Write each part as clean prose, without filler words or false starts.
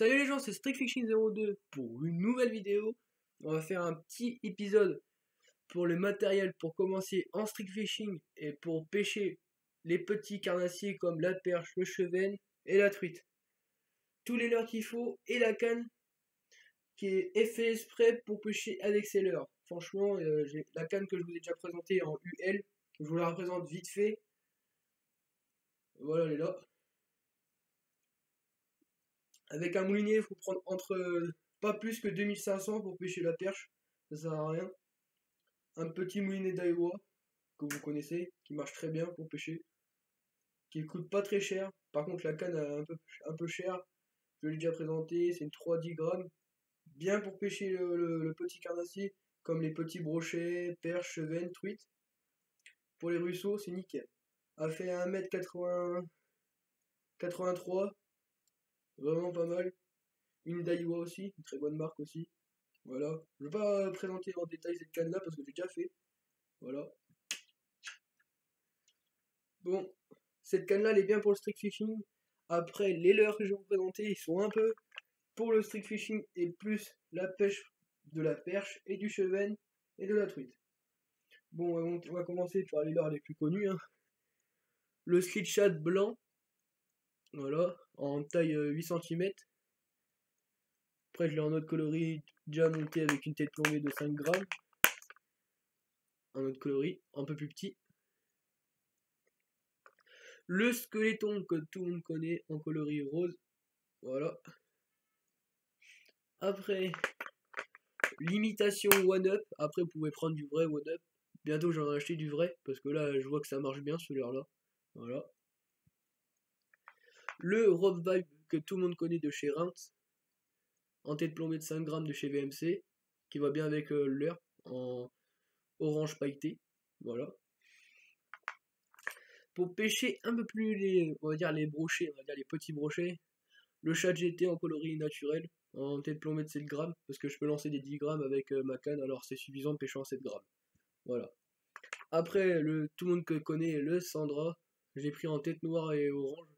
Salut les gens, c'est StrickFishing02 pour une nouvelle vidéo. On va faire un petit épisode pour le matériel pour commencer en streak fishing et pour pêcher les petits carnassiers comme la perche, le chevenne et la truite. Tous les leurres qu'il faut et la canne qui est fait exprès pour pêcher avec ces leurres. Franchement, j'ai la canne que je vous ai déjà présentée en UL. Je vous la représente vite fait. Voilà, elle est là. Avec un moulinier, il faut prendre pas plus que 2500 pour pêcher la perche. Ça sert à rien. Un petit moulinet d'Aiwa que vous connaissez, qui marche très bien pour pêcher, qui coûte pas très cher. Par contre, la canne est un peu cher. Je l'ai déjà présenté, c'est une 3-10 grammes. Bien pour pêcher le petit carnassier, comme les petits brochets, perches, chevennes, truites. Pour les ruisseaux, c'est nickel. A fait 1m83, vraiment pas mal. Une Daiwa aussi, une très bonne marque aussi. Voilà. Je ne vais pas présenter en détail cette canne là parce que j'ai déjà fait. Voilà. Bon, cette canne là elle est bien pour le streak fishing. Après, les leurres que je vais vous présenter, ils sont un peu pour le streak fishing et plus la pêche de la perche et du chevenne et de la truite. Bon, on va commencer par les leurres les plus connus, hein. Le Slit Shad blanc, voilà, en taille 8 cm. Après, je l'ai en autre coloris déjà monté avec une tête plombée de 5 grammes. Un autre coloris, un peu plus petit. Le Skeleton que tout le monde connaît en coloris rose. Voilà. Après, l'imitation One Up. Après, vous pouvez prendre du vrai One Up. Bientôt, j'en ai acheté du vrai. Parce que là, je vois que ça marche bien, ce leurre là. Voilà. Le Rob Vibe que tout le monde connaît de chez Rince. En tête plombée de 5 grammes de chez VMC. Qui va bien avec le leurre. En orange pailleté. Voilà. Pour pêcher un peu plus on va dire les brochets, on va dire les petits brochets, le Shad GT en coloris naturel, en tête plombée de 7 grammes, parce que je peux lancer des 10 grammes avec ma canne, alors c'est suffisant de pêcher en 7 grammes. Voilà. Après, tout le monde que connaît le Sandra, j'ai pris en tête noire et orange,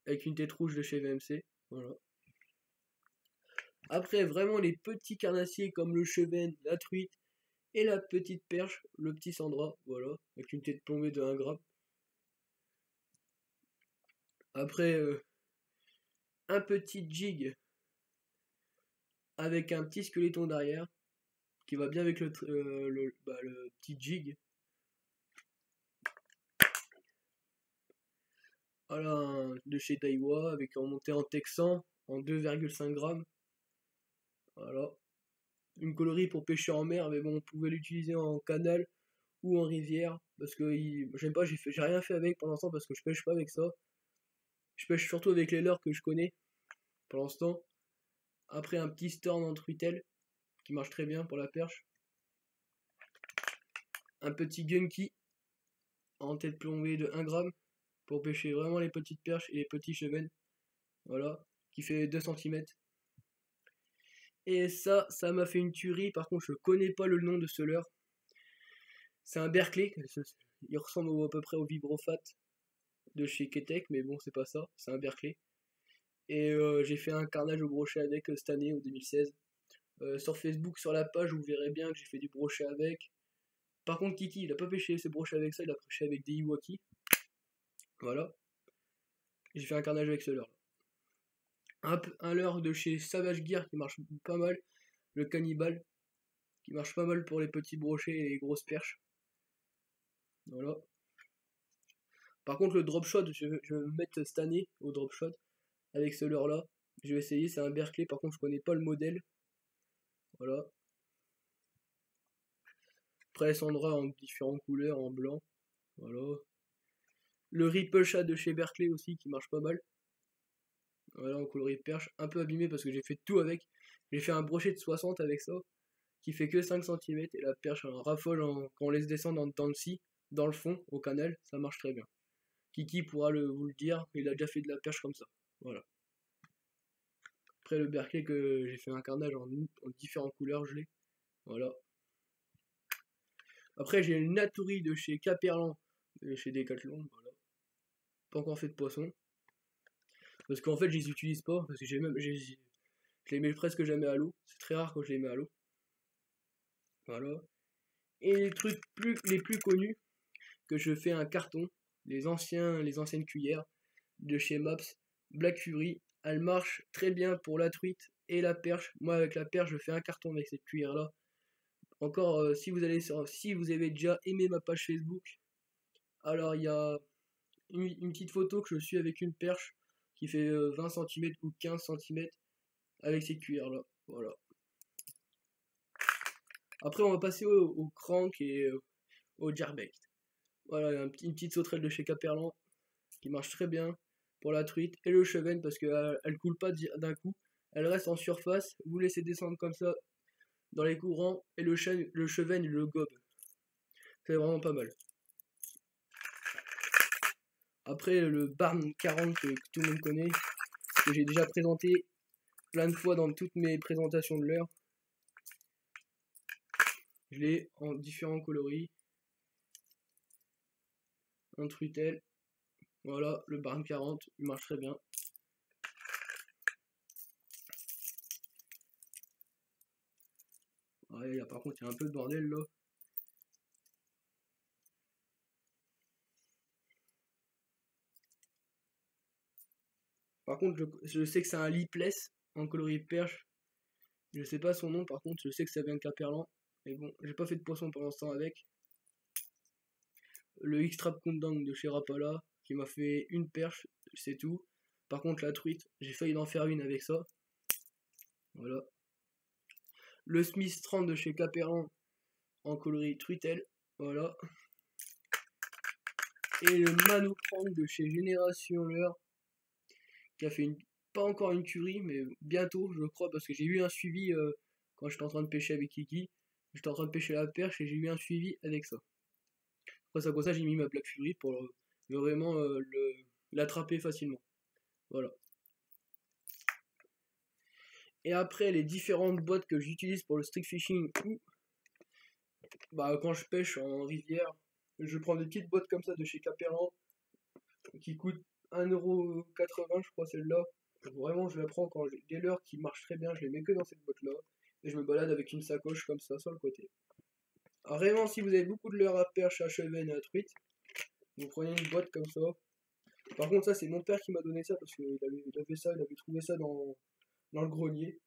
avec une tête rouge de chez VMC. Voilà. Après, vraiment les petits carnassiers comme le chevenne, la truite et la petite perche, le petit Sandra, voilà, avec une tête plombée de 1 gramme. Après, un petit jig avec un petit skeleton derrière qui va bien avec le petit jig. Voilà, de chez Daiwa avec un monté en texan en 2,5 grammes. Voilà. Une colorie pour pêcher en mer, mais bon, on pouvait l'utiliser en canal ou en rivière parce que j'aime pas, j'ai rien fait avec pour l'instant parce que je pêche pas avec ça. Je pêche surtout avec les leurres que je connais pour l'instant. Après, un petit Storm en truitel qui marche très bien pour la perche. Un petit Gunky en tête plombée de 1 gramme pour pêcher vraiment les petites perches et les petits chevennes. Voilà, qui fait 2 cm. Et ça m'a fait une tuerie. Par contre, je connais pas le nom de ce leurre. C'est un Berkeley. Il ressemble à peu près au Vibrofat de chez Ketek, mais bon, c'est pas ça. C'est un Berkeley. Et j'ai fait un carnage au brochet avec cette année, en 2016. Sur Facebook, sur la page, vous verrez bien que j'ai fait du brochet avec. Par contre, Kiki, il a pas pêché ses brochets avec ça, il a pêché avec des Iwaki. Voilà. J'ai fait un carnage avec ce leurre là. Un leurre de chez Savage Gear qui marche pas mal. Le Cannibal, qui marche pas mal pour les petits brochets et les grosses perches. Voilà. Par contre, le drop shot, je vais me mettre cette année au drop shot avec ce leurre là. Je vais essayer, c'est un Berkeley, par contre, je connais pas le modèle. Voilà. Après, Sandra en différentes couleurs, en blanc. Voilà. Le Ripple Shad de chez Berkeley aussi, qui marche pas mal. Voilà, en coloris perche, un peu abîmé parce que j'ai fait tout avec. J'ai fait un brochet de 60 avec ça, qui fait que 5 cm, et la perche un raffole quand on laisse descendre dans le scie, dans le fond, au canal, ça marche très bien. Kiki pourra vous le dire, il a déjà fait de la perche comme ça. Voilà. Après le Berkeley que j'ai fait un carnage en différentes couleurs, je l'ai. Voilà. Après j'ai une Naturi de chez Caperlan, chez Decathlon, voilà. Pas encore fait de poisson. Parce qu'en fait, je les utilise pas, parce que je les mets presque jamais à l'eau. C'est très rare quand je les mets à l'eau. Voilà. Et les plus connus, que je fais un carton, les anciennes cuillères de chez Maps, Black Fury. Elle marche très bien pour la truite et la perche. Moi, avec la perche, je fais un carton avec cette cuillère-là. Encore, si vous avez déjà aimé ma page Facebook, alors il y a une petite photo que je suis avec une perche qui fait 20 cm ou 15 cm avec cette cuillère-là. Voilà. Après, on va passer au crank et au jerkbait. Voilà, une petite sauterelle de chez Caperlan qui marche très bien pour la truite et le cheven parce qu'elle elle coule pas d'un coup. Elle reste en surface, vous laissez descendre comme ça dans les courants et le cheven il le gobe. C'est vraiment pas mal. Après le Barn 40 que tout le monde connaît, que j'ai déjà présenté plein de fois dans toutes mes présentations de l'heure. Je l'ai en différents coloris. En truitel. Voilà, le Barn 40, il marche très bien. Ouais, par contre, il y a un peu de bordel là. Par contre, je sais que c'est un lipless en coloris perche. Je sais pas son nom, par contre, je sais que ça vient de Caperlan. Mais bon, j'ai pas fait de poisson pour l'instant avec. Le X-Trap Kundang de chez Rapala, qui m'a fait une perche, c'est tout. Par contre, la truite, j'ai failli en faire une avec ça. Voilà. Le Smith 30 de chez Caperlan en coloris truitel. Voilà. Et le Mano 30 de chez Génération Leurre, qui a fait pas encore une curie, mais bientôt, je crois, parce que j'ai eu un suivi quand j'étais en train de pêcher avec Kiki. J'étais en train de pêcher la perche et j'ai eu un suivi avec ça. Après ça, comme ça, j'ai mis ma Black Fury pour vraiment l'attraper facilement. Voilà. Et après, les différentes boîtes que j'utilise pour le streak fishing ou quand je pêche en rivière, je prends des petites boîtes comme ça de chez Caperlan qui coûtent 1,80€, je crois, celle-là. Vraiment, je la prends quand j'ai des leurres qui marchent très bien, je les mets que dans cette boîte-là. Et je me balade avec une sacoche comme ça sur le côté. Alors, vraiment, si vous avez beaucoup de leurres à perche, à cheven et à truite, vous prenez une boîte comme ça. Par contre, ça, c'est mon père qui m'a donné ça parce qu'il avait trouvé ça dans le grenier.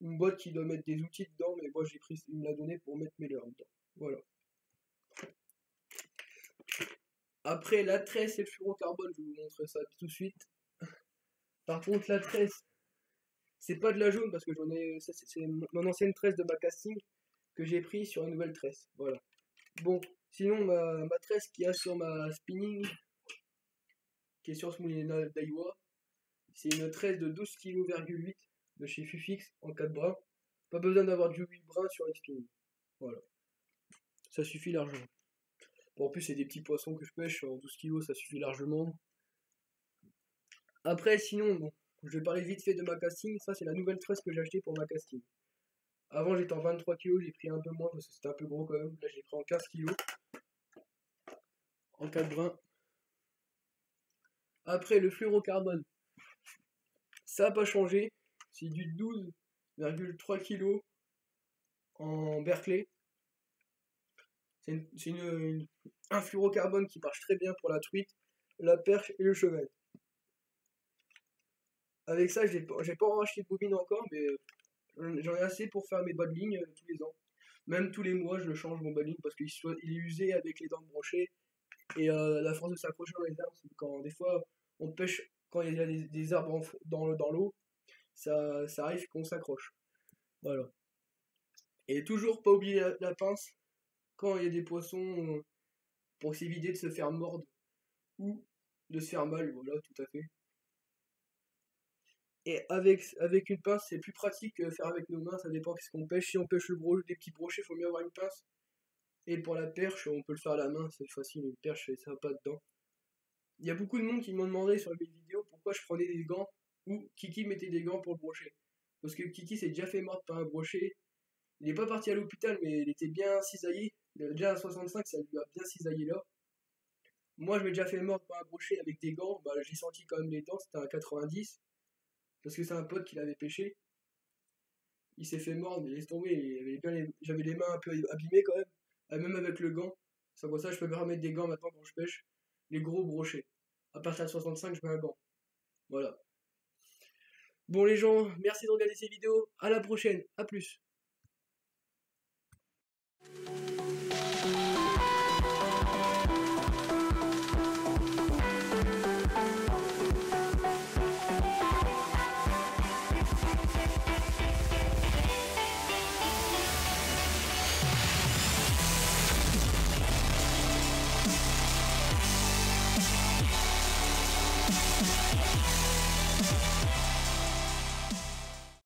Une boîte qui doit mettre des outils dedans, mais moi, il me l'a donné pour mettre mes leurres dedans. Voilà. Après, la tresse et le fluorocarbone, je vais vous montrer ça tout de suite. Par contre, la tresse, c'est pas de la jaune parce que c'est mon ancienne tresse de ma casting que j'ai pris sur une nouvelle tresse. Voilà. Bon, sinon ma tresse qui a sur ma spinning, qui est sur ce moulinet d'Aiwa, c'est une tresse de 12,8 kg de chez Fufix en 4 brins. Pas besoin d'avoir du 8 brins sur les spinning. Voilà. Ça suffit largement. Bon, en plus, c'est des petits poissons que je pêche en 12 kg, ça suffit largement. Après, sinon, bon, je vais parler vite fait de ma casting. Ça, c'est la nouvelle tresse que j'ai achetée pour ma casting. Avant, j'étais en 23 kg, j'ai pris un peu moins parce que c'était un peu gros quand même. Là, j'ai pris en 15 kg. En 4 brins. Après, le fluorocarbone. Ça n'a pas changé. C'est du 12,3 kg en Berkeley. C'est un fluorocarbone qui marche très bien pour la truite, la perche et le cheval. Avec ça, j'ai pas racheté de bobine encore, mais j'en ai assez pour faire mes bas de ligne tous les ans. Même tous les mois, je change mon bas de ligne parce qu'il est usé avec les dents brochées et la force de s'accrocher dans les arbres. Quand des fois on pêche, quand il y a des arbres dans l'eau, ça arrive qu'on s'accroche. Voilà. Et toujours pas oublier la pince quand il y a des poissons pour s'éviter de se faire mordre ou de se faire mal. Voilà, tout à fait. Et avec une pince, c'est plus pratique que faire avec nos mains, ça dépend qu'est-ce qu'on pêche. Si on pêche des petits brochets, il faut mieux avoir une pince. Et pour la perche, on peut le faire à la main, c'est facile, une perche, ça va pas dedans. Il y a beaucoup de monde qui m'ont demandé sur mes vidéos pourquoi je prenais des gants ou Kiki mettait des gants pour le brochet. Parce que Kiki s'est déjà fait mordre par un brochet. Il n'est pas parti à l'hôpital, mais il était bien cisaillé. Il avait déjà un 65, ça lui a bien cisaillé là. Moi, je m'ai déjà fait mordre par un brochet avec des gants. Bah, j'ai senti quand même les dents, c'était un 90. Parce que c'est un pote qui l'avait pêché. Il s'est fait mordre, mais laisse tomber. J'avais les mains un peu abîmées quand même. Même avec le gant. C'est pour ça que je peux me remettre des gants maintenant quand je pêche. Les gros brochets. À partir de 65, je mets un gant. Voilà. Bon les gens, merci de regarder ces vidéos. À la prochaine. À plus.